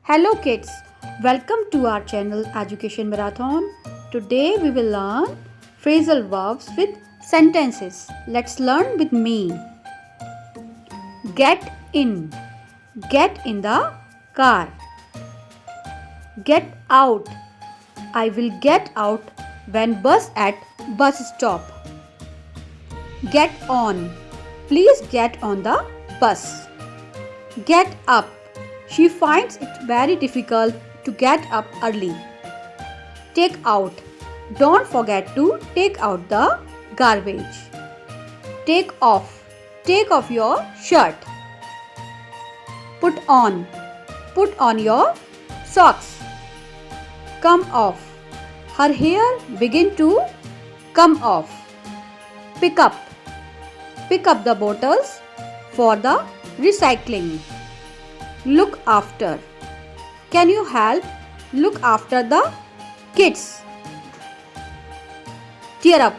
Hello kids, welcome to our channel Education Marathon. Today we will learn phrasal verbs with sentences. Let's learn with me. Get in. Get in the car. Get out. I will get out when bus at bus stop. Get on. Please get on the bus. Get up. She finds it very difficult to get up early. Take out. Don't forget to take out the garbage. Take off. Take off your shirt. Put on. Put on your socks. Come off. Her hair begin to come off. Pick up. Pick up the bottles for the recycling. Look after. Can you help look after the kids? Tear up.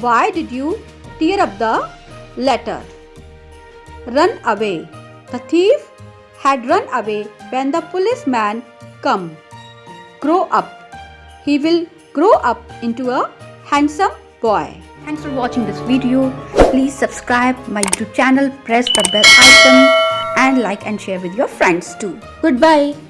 Why did you tear up the letter? Run away. The thief had run away when the policeman came. Grow up. He will grow up into a handsome boy. Thanks for watching this video. Please subscribe my YouTube channel, press the bell icon and like and share with your friends too. Goodbye.